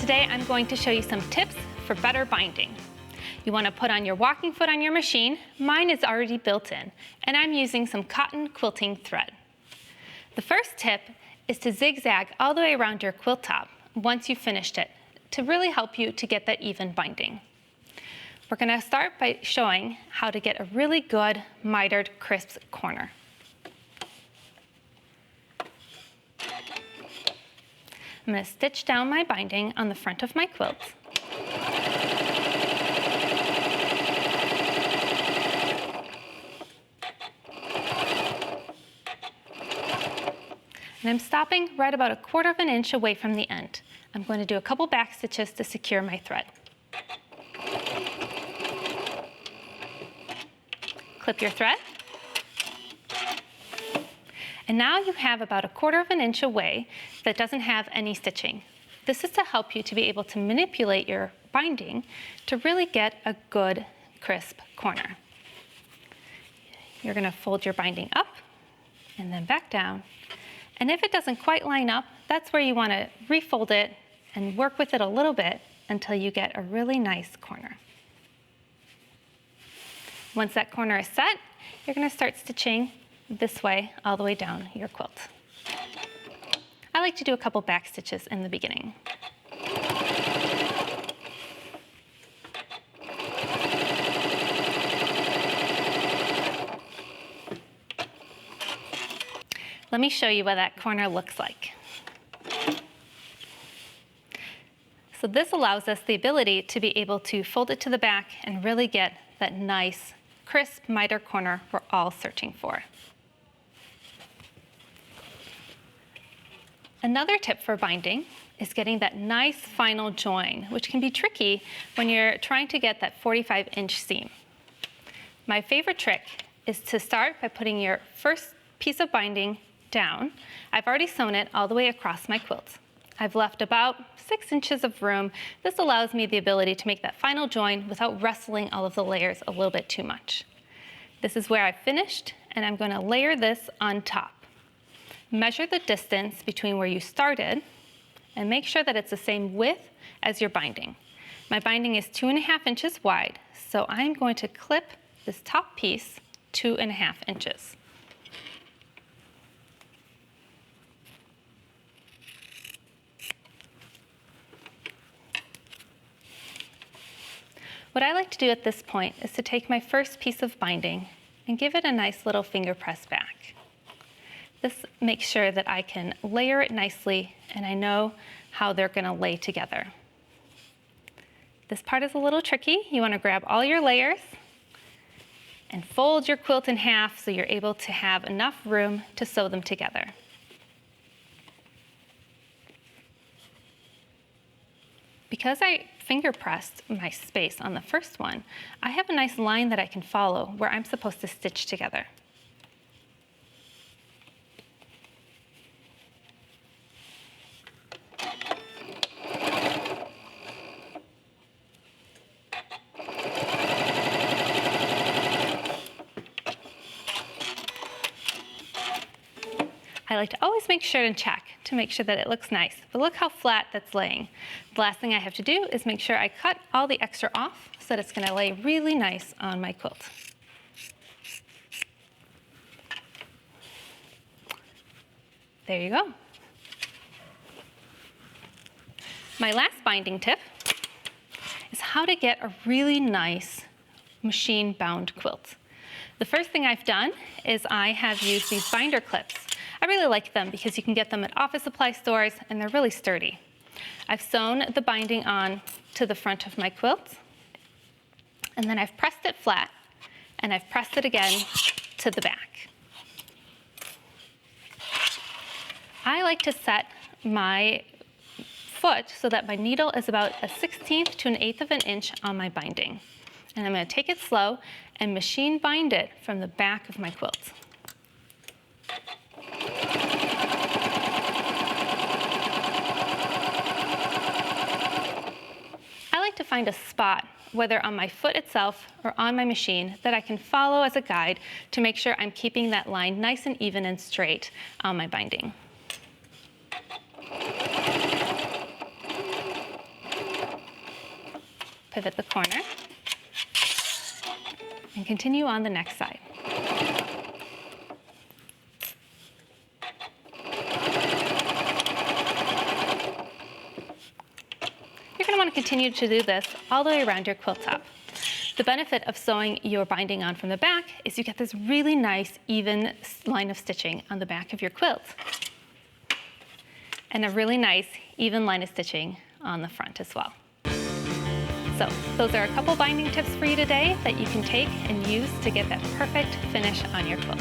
Today I'm going to show you some tips for better binding. You want to put on your walking foot on your machine. Mine is already built in, and I'm using some cotton quilting thread. The first tip is to zigzag all the way around your quilt top once you've finished it to really help you to get that even binding. We're going to start by showing how to get a really good mitered crisp corner. I'm going to stitch down my binding on the front of my quilt. And I'm stopping right about 1/4 inch away from the end. I'm going to do a couple back stitches to secure my thread. Clip your thread. And now you have about 1/4 inch away that doesn't have any stitching. This is to help you to be able to manipulate your binding to really get a good crisp corner. You're going to fold your binding up and then back down. And if it doesn't quite line up, that's where you want to refold it and work with it a little bit until you get a really nice corner. Once that corner is set, you're going to start stitching this way all the way down your quilt. I like to do a couple back stitches in the beginning. Let me show you what that corner looks like. So this allows us the ability to be able to fold it to the back and really get that nice, crisp miter corner we're all searching for. Another tip for binding is getting that nice final join, which can be tricky when you're trying to get that 45-inch seam. My favorite trick is to start by putting your first piece of binding down. I've already sewn it all the way across my quilt. I've left about 6 inches of room. This allows me the ability to make that final join without wrestling all of the layers a little bit too much. This is where I've finished, and I'm going to layer this on top. Measure the distance between where you started and make sure that it's the same width as your binding. My binding is 2.5 inches wide, so I'm going to clip this top piece 2.5 inches. What I like to do at this point is to take my first piece of binding and give it a nice little finger press back. This makes sure that I can layer it nicely and I know how they're going to lay together. This part is a little tricky. You want to grab all your layers and fold your quilt in half so you're able to have enough room to sew them together. Because I finger pressed my space on the first one, I have a nice line that I can follow where I'm supposed to stitch together. I like to always make sure and check to make sure that it looks nice. But look how flat that's laying. The last thing I have to do is make sure I cut all the extra off so that it's going to lay really nice on my quilt. There you go. My last binding tip is how to get a really nice machine-bound quilt. The first thing I've done is I have used these binder clips. I really like them because you can get them at office supply stores and they're really sturdy. I've sewn the binding on to the front of my quilt, and then I've pressed it flat and I've pressed it again to the back. I like to set my foot so that my needle is about 1/16 to 1/8 of an inch on my binding. And I'm going to take it slow and machine bind it from the back of my quilt. I like to find a spot, whether on my foot itself or on my machine, that I can follow as a guide to make sure I'm keeping that line nice and even and straight on my binding. pivot the corner and continue on the next side. You're going to want to continue to do this all the way around your quilt top. The benefit of sewing your binding on from the back is you get this really nice, even line of stitching on the back of your quilt. And a really nice, even line of stitching on the front as well. So those are a couple binding tips for you today that you can take and use to get that perfect finish on your quilt.